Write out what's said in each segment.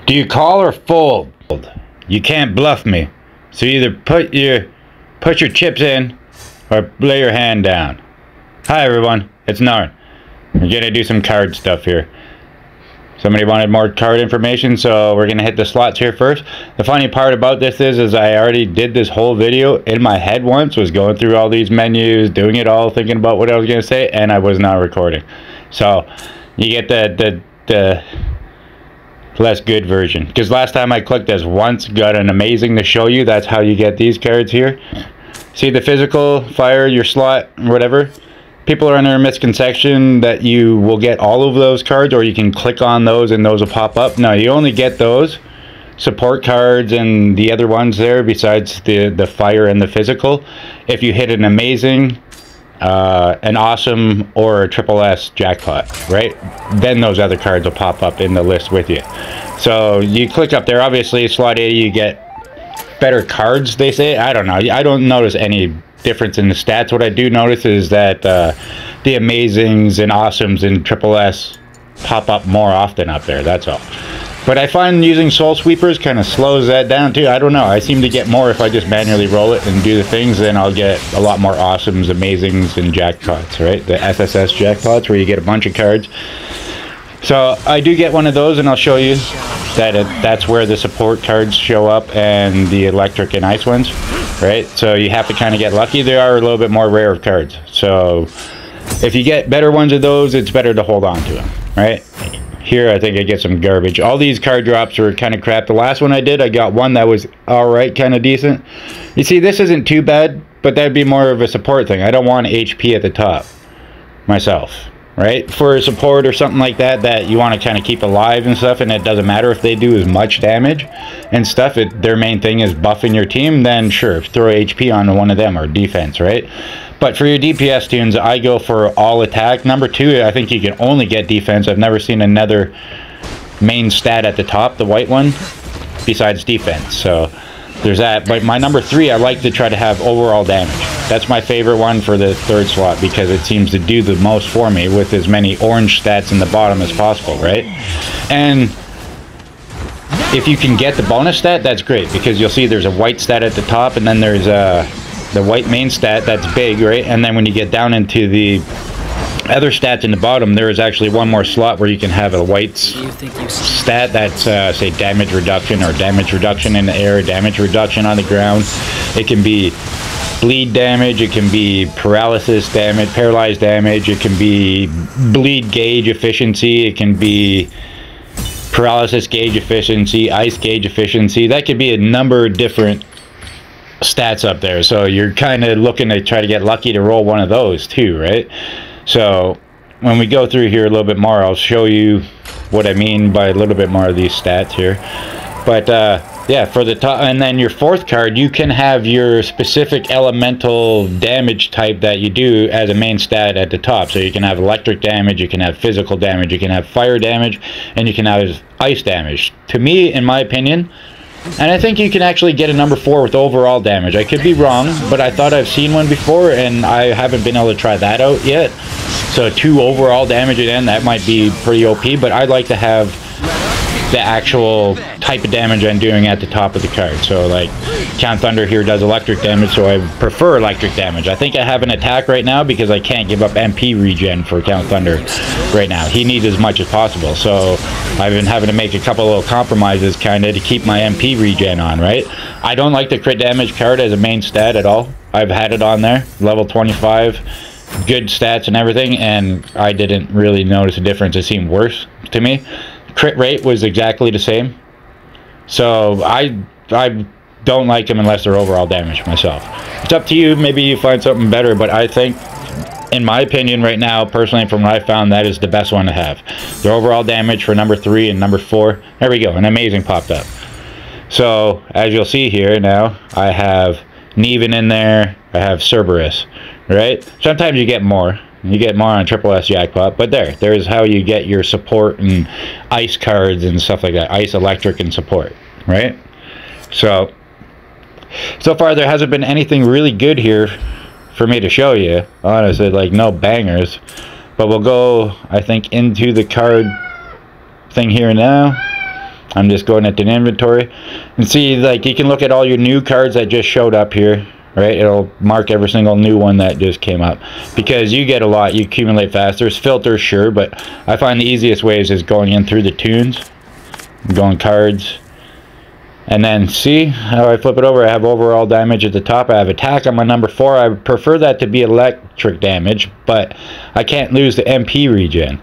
Do you call or fold? You can't bluff me. So either put your chips in or lay your hand down. Hi everyone, it's Narn. We're gonna do some card stuff here. Somebody wanted more card information, so we're gonna hit the slots here first. The funny part about this is I already did this whole video in my head once, was going through all these menus, doing it all, thinking about what I was gonna say, and I was not recording. So you get the less good version, because last time I clicked this once, got an amazing to show you. That's how you get these cards here. See the physical, fire, your slot, whatever. People are under a misconception that you will get all of those cards, or you can click on those and those will pop up. No, you only get those support cards and the other ones there, besides the fire and the physical, if you hit an amazing, an awesome, or a triple S jackpot, right? Then those other cards will pop up in the list with you. So you click up there. Obviously slot 80, you get better cards, they say. I don't know, I don't notice any difference in the stats. What I do notice is that the amazings and awesomes and triple S pop up more often up there, that's all. But I find using soul sweepers kind of slows that down too. I don't know, I seem to get more if I just manually roll it and do the things. Then I'll get a lot more awesomes, amazings, and jackpots, right? The SSS jackpots, where you get a bunch of cards. So I do get one of those, and I'll show you that that's where the support cards show up, and the electric and ice ones, right? So you have to kind of get lucky. They are a little bit more rare of cards, so if you get better ones of those, it's better to hold on to them, right? Here I think I get some garbage. All these card drops were kind of crap. The last one I did, I got one that was alright, kind of decent. You see, this isn't too bad, but that'd be more of a support thing. I don't want HP at the top myself, right? For a support or something like that, that you want to kind of keep alive and stuff, and it doesn't matter if they do as much damage and stuff, their main thing is buffing your team, then sure, throw HP on one of them, or defense, right? But for your DPS tunes, I go for all attack. Number 2, I think you can only get defense. I've never seen another main stat at the top, the white one, besides defense. So there's that. But my number 3, I like to try to have overall damage. That's my favorite one for the 3rd slot, because it seems to do the most for me with as many orange stats in the bottom as possible, right? And if you can get the bonus stat, that's great, because you'll see there's a white stat at the top, and then there's the white main stat that's big, right? And then when you get down into the other stats in the bottom, there is actually one more slot where you can have a white stat that's say damage reduction, or damage reduction in the air, damage reduction on the ground. It can be bleed damage, it can be paralysis damage, paralyzed damage, it can be bleed gauge efficiency, it can be paralysis gauge efficiency, ice gauge efficiency. That could be a number of different stats up there, so you're kind of looking to try to get lucky to roll one of those too, right? So when we go through here a little bit more, I'll show you what I mean by a little bit more of these stats here. But yeah, for the top, and then your 4th card, you can have your specific elemental damage type that you do as a main stat at the top. So you can have electric damage, you can have physical damage, you can have fire damage, and you can have ice damage. To me, in my opinion, and I think you can actually get a number 4 with overall damage. I could be wrong, but I thought I've seen one before, and I haven't been able to try that out yet. So 2 overall damage again, that might be pretty OP, but I'd like to have the actual type of damage I'm doing at the top of the card. So like Count Thunder here does electric damage, so I prefer electric damage. I think I have an attack right now because I can't give up MP regen for Count Thunder right now. He needs as much as possible, so I've been having to make a couple little compromises kind of to keep my MP regen on, right? I don't like the crit damage card as a main stat at all. I've had it on there, level 25, good stats and everything, and I didn't really notice a difference. It seemed worse to me. Crit rate was exactly the same, so I don't like them unless they're overall damage myself. It's up to you, maybe you find something better, but I think, in my opinion right now, personally, from what I found, that is the best one to have. The overall damage for number 3 and number 4. There we go, an amazing popped up. So as you'll see here now, I have Neven in there, I have Cerberus, right? Sometimes you get more. You get more on triple S jackpot, but there's how you get your support and ice cards and stuff like that. Ice, electric, and support, right? So far there hasn't been anything really good here for me to show you, honestly, like no bangers. But we'll go, I think, into the card thing here now. I'm just going into the inventory and see, like, you can look at all your new cards that just showed up here, right? It'll mark every single new one that just came up, because you get a lot, you accumulate fast. There's filters, sure, but I find the easiest ways is going in through the tunes, going cards, and then see how I flip it over. I have overall damage at the top. I have attack on my number 4. I prefer that to be electric damage, but I can't lose the MP regen.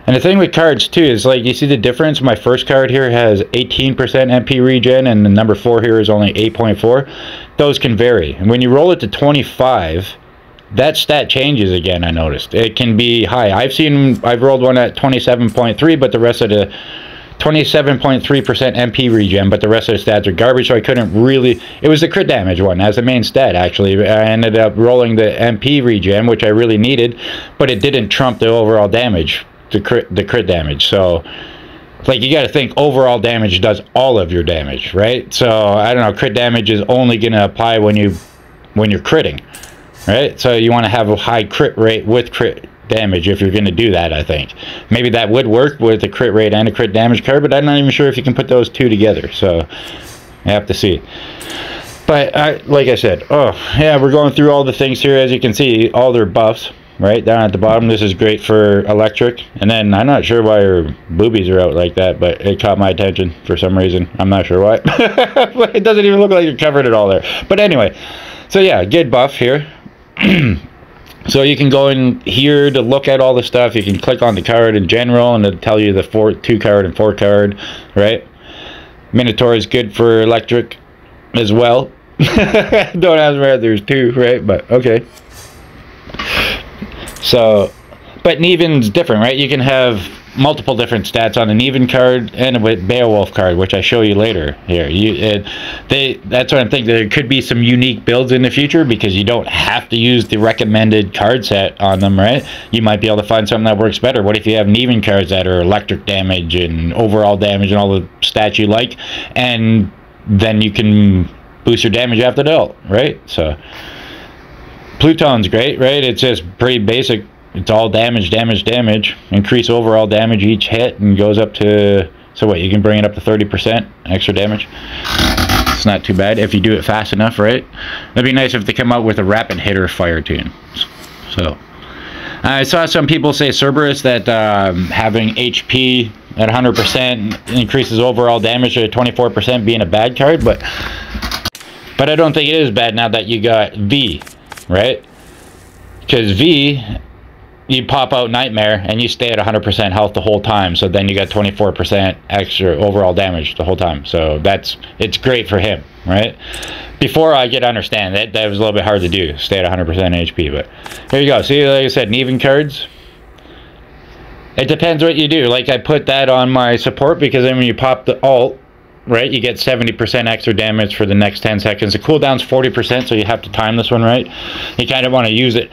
And the thing with cards too is, like, you see the difference. My first card here has 18% MP regen, and the number 4 here is only 8.4. Those can vary. And when you roll it to 25, that stat changes again, I noticed. It can be high. I've rolled one at 27.3, but the rest of the 27.3% MP regen, but the rest of the stats are garbage, so I couldn't really... It was the crit damage one as the main stat, actually. I ended up rolling the MP regen, which I really needed, but it didn't trump the overall damage, the crit damage. So, like, you got to think overall damage does all of your damage, right? So, I don't know, crit damage is only going to apply when you're critting, right? So, you want to have a high crit rate with crit damage if you're going to do that. I think maybe that would work with a crit rate and a crit damage card, but I'm not even sure if you can put those two together, so I have to see. But like I said, oh yeah, we're going through all the things here. As you can see, all their buffs right down at the bottom. This is great for electric, and then I'm not sure why her boobies are out like that, but it caught my attention for some reason. I'm not sure why. But it doesn't even look like you're covered it all there. But anyway, so yeah, good buff here. So you can go in here to look at all the stuff. You can click on the card in general, and it'll tell you the 2 card and 4 card, right? Minotaur is good for electric as well. Don't ask me if there's 2, right? But okay. So, but Neven's different, right? You can have multiple different stats on an Neven card and a Beowulf card, which I show you later here. That's what I'm thinking. There could be some unique builds in the future, because you don't have to use the recommended card set on them, right? You might be able to find something that works better. What if you have Neven cards that are electric damage and overall damage and all the stats you like, and then you can boost your damage after the ult, right? So Pluton's great, right? It's just pretty basic. It's all damage, damage, damage. Increase overall damage each hit, and goes up to... So what, you can bring it up to 30% extra damage. It's not too bad if you do it fast enough, right? That'd be nice if they come out with a rapid hitter fire tune. So, I saw some people say Cerberus that having HP at 100% increases overall damage to 24% being a bad card, but I don't think it is bad now that you got V, right? Because V... you pop out Nightmare and you stay at 100% health the whole time, so then you got 24% extra overall damage the whole time. So it's great for him, right? Before I could understand that was a little bit hard to do, stay at 100% HP, but here you go. See, like I said, Neven cards. It depends what you do. Like, I put that on my support, because then when you pop the ult, right, you get 70% extra damage for the next 10 seconds. The cooldown's 40%, so you have to time this one right. You kind of want to use it.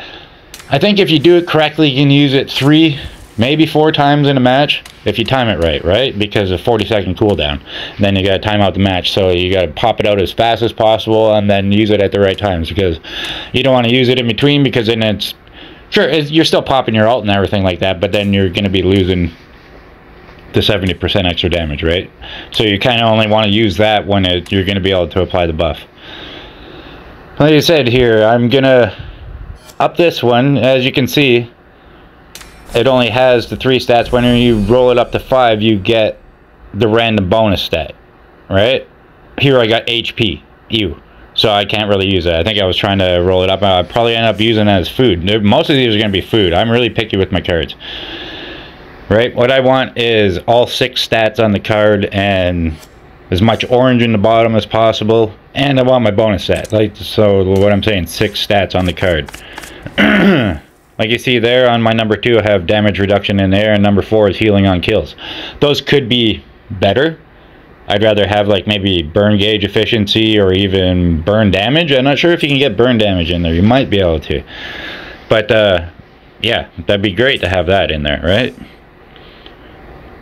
I think if you do it correctly, you can use it 3, maybe 4 times in a match, if you time it right? Because of 40-second cooldown. Then you got to time out the match, so you got to pop it out as fast as possible, and then use it at the right times, because you don't want to use it in between, because then it's... Sure, you're still popping your ult and everything like that, but then you're going to be losing the 70% extra damage, right? So you kind of only want to use that when you're going to be able to apply the buff. Like I said here, I'm going to... up this one. As you can see, it only has the 3 stats. When you roll it up to 5, you get the random bonus stat, right? Here I got HP, so I can't really use it. I think I was trying to roll it up. I'll probably end up using it as food. Most of these are going to be food. I'm really picky with my cards, right? What I want is all 6 stats on the card, and as much orange in the bottom as possible, and I want my bonus stat. So what I'm saying, 6 stats on the card. Like you see there on my number 2, I have damage reduction in there, and number 4 is healing on kills. Those could be better. I'd rather have, like, maybe burn gauge efficiency, or even burn damage. I'm not sure if you can get burn damage in there. You might be able to, but yeah, that'd be great to have that in there, right?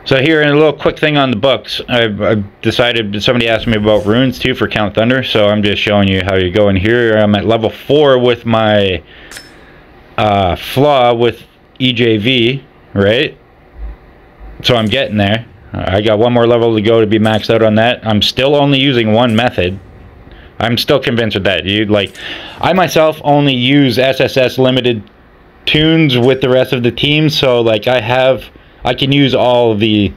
So here, a little quick thing on the books. I've decided, somebody asked me about runes too for Count Thunder, so I'm just showing you how you go in here. I'm at level 4 with my flaw with EJV, right? So I'm getting there. I got one more level to go to be maxed out on that. I'm still only using one method. I'm still convinced with that. I myself only use SSS limited tunes with the rest of the team, so like I can use all the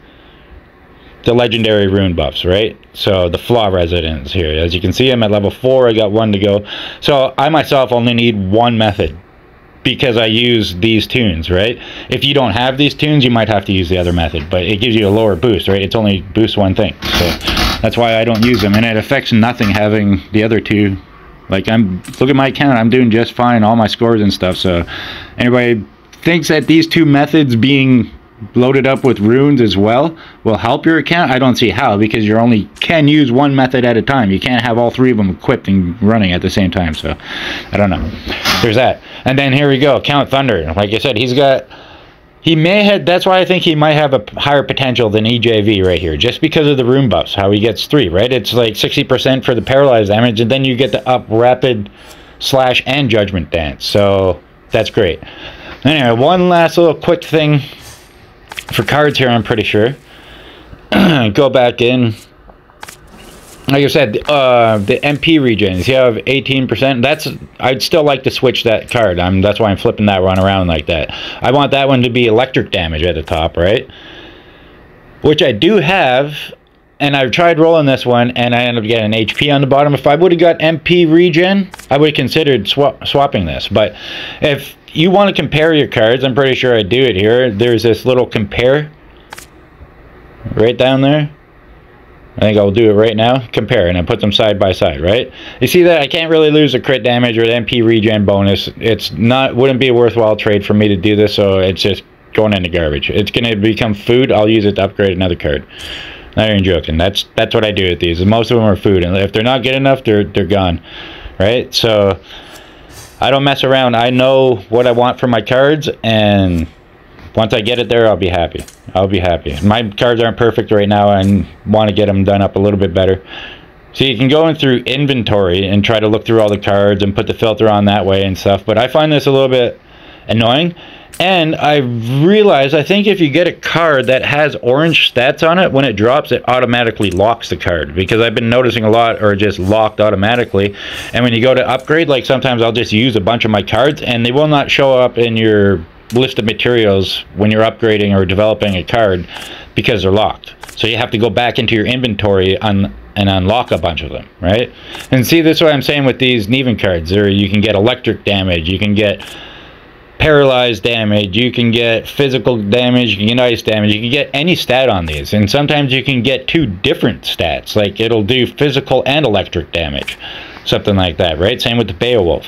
legendary rune buffs, right? So the flaw residents here, as you can see, I'm at level 4. I got 1 to go. So I myself only need one method because I use these tunes, right? If you don't have these tunes, you might have to use the other method, but it gives you a lower boost, right? It's only boosts one thing, so that's why I don't use them, and it affects nothing having the other two. Like, look at my account, I'm doing just fine, all my scores and stuff. So anybody thinks that these two methods being loaded up with runes as well will help your account, I don't see how, because you only can use one method at a time. You can't have all 3 of them equipped and running at the same time. So I don't know, there's that. And then here we go, Count Thunder. Like I said, that's why I think he might have a higher potential than EJV right here, just because of the rune buffs, how he gets 3, right? It's like 60% for the paralyzed damage, and then you get the up rapid slash and judgment dance, so that's great. Anyway, one last little quick thing for cards here, I'm pretty sure. Go back in. Like I said, the MP regens, you have 18%. I'd still like to switch that card. That's why I'm flipping that one around like that. I want that one to be electric damage at the top, right? Which I do have, and I've tried rolling this one, and I ended up getting an HP on the bottom. If I would have got MP regen, I would have considered swapping this. But if you want to compare your cards, I'm pretty sure I do it here. There's this little compare right down there. I think I'll do it right now. Compare, and I put them side by side, right? You see that I can't really lose the crit damage or the MP regen bonus. Wouldn't be a worthwhile trade for me to do this, so it's just going in the garbage. It's going to become food. I'll use it to upgrade another card. Not even joking. That's what I do with these. Most of them are food, and if they're not good enough, they're gone, right? So I don't mess around. I know what I want for my cards, and once I get it there, I'll be happy. I'll be happy. My cards aren't perfect right now, and want to get them done up a little bit better. So you can go in through inventory and try to look through all the cards and put the filter on that way and stuff, but I find this a little bit annoying. And I realized, I think if you get a card that has orange stats on it, when it drops, it automatically locks the card. Because I've been noticing a lot are just locked automatically. And when you go to upgrade, like sometimes I'll just use a bunch of my cards, and they will not show up in your list of materials when you're upgrading or developing a card because they're locked. So you have to go back into your inventory and unlock a bunch of them, right? And see, this is what I'm saying with these Neven cards. You can get electric damage, you can get paralyzed damage, you can get physical damage, you can get ice damage, you can get any stat on these, and sometimes you can get 2 different stats, like it'll do physical and electric damage, something like that, right? Same with the Beowulf.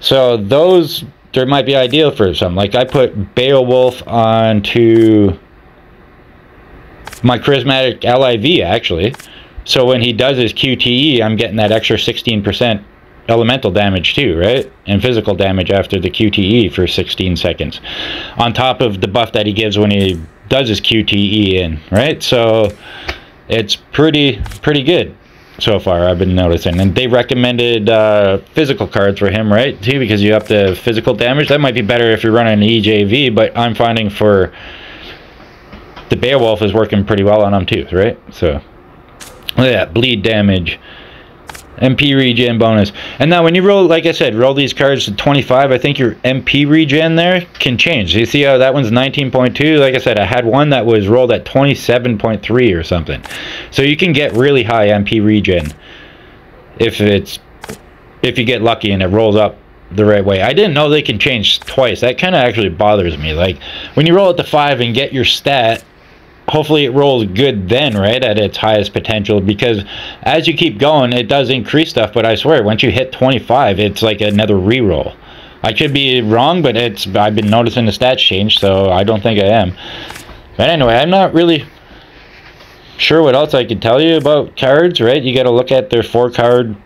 So those, there might be ideal for some. Like I put Beowulf onto my charismatic LIV actually, so when he does his QTE, I'm getting that extra 16% elemental damage too, right? And physical damage after the QTE for 16 seconds. On top of the buff that he gives when he does his QTE in, right? So it's pretty good so far, I've been noticing. And they recommended physical cards for him, right? Too, because you up the physical damage. That might be better if you're running an EJV, but I'm finding for the Beowulf is working pretty well on him too, right? So yeah, bleed damage, MP regen bonus. And now when you roll, like I said, roll these cards to 25, I think your MP regen there can change. You see how that one's 19.2? Like I said, I had one that was rolled at 27.3 or something. So you can get really high MP regen if you get lucky and it rolls up the right way. I didn't know they can change twice. That kind of actually bothers me. Like when you roll it to 5 and get your stat, hopefully it rolls good then, right, at its highest potential, because as you keep going it does increase stuff, but I swear once you hit 25 it's like another reroll. I could be wrong, but I've been noticing the stats change, so I don't think I am. But anyway, I'm not really sure what else I could tell you about cards, right? You got to look at their 4-card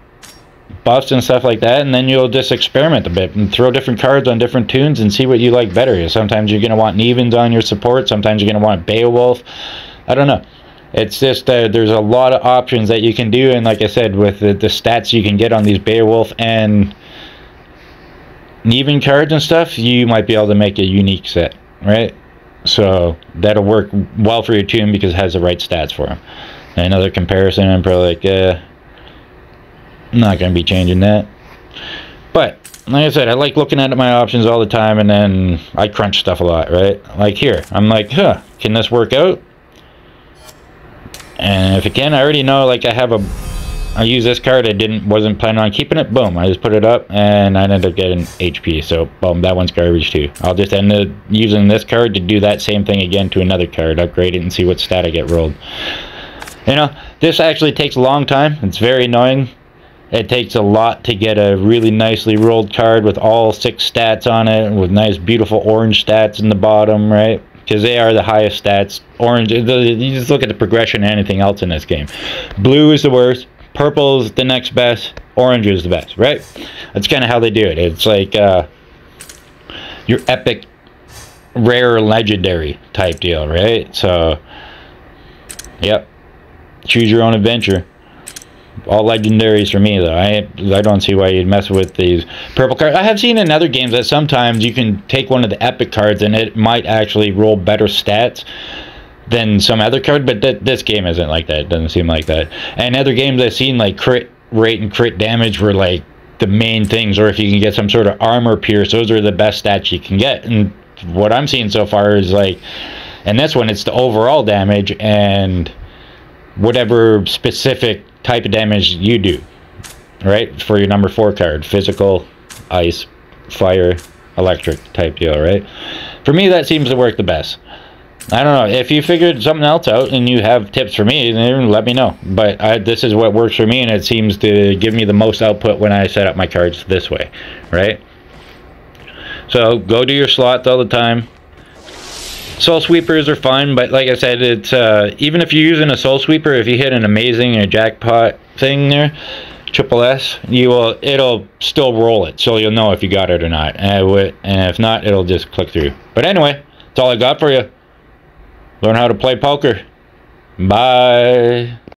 buffs and stuff like that, and then you'll just experiment a bit and throw different cards on different tunes and see what you like better. Sometimes you're going to want Nevens on your support, sometimes you're going to want Beowulf. I don't know. It's just there's a lot of options that you can do, and like I said, with the stats you can get on these Beowulf and Neven cards and stuff, you might be able to make a unique set, right? So that'll work well for your tune because it has the right stats for them. Another comparison, I'm probably like, I'm not going to be changing that. But, like I said, I like looking at my options all the time, and then I crunch stuff a lot, right? Like here, I'm like, can this work out? And if it can, I already know, like, I use this card, wasn't planning on keeping it, boom, I just put it up, and I ended up getting HP, so, boom, that one's garbage too. I'll just end up using this card to do that same thing again to another card, upgrade it, and see what stat I get rolled. You know, this actually takes a long time, it's very annoying. It takes a lot to get a really nicely rolled card with all 6 stats on it, with nice, beautiful orange stats in the bottom, right? Because they are the highest stats. Orange, you just look at the progression of anything else in this game. Blue is the worst. Purple is the next best. Orange is the best, right? That's kind of how they do it. It's like your epic, rare, legendary type deal, right? So, yep. Choose your own adventure. All legendaries for me, though. I don't see why you'd mess with these purple cards. I have seen in other games that sometimes you can take one of the epic cards and it might actually roll better stats than some other card, but this game isn't like that. It doesn't seem like that. And other games I've seen, like crit rate and crit damage were like the main things, or if you can get some sort of armor pierce, those are the best stats you can get. And what I'm seeing so far is like, and this one, it's the overall damage and whatever specific type of damage you do, right? For your number 4 card, physical, ice, fire, electric type deal, right? For me, that seems to work the best. I don't know. If you figured something else out and you have tips for me, then let me know. But this is what works for me, and it seems to give me the most output when I set up my cards this way, right? So go do your slots all the time. Soul Sweepers are fine, but like I said, it's even if you're using a Soul Sweeper, if you hit an amazing or jackpot thing there, triple S, it'll still roll it, so you'll know if you got it or not. And if not, it'll just click through. But anyway, that's all I got for you. Learn how to play poker. Bye.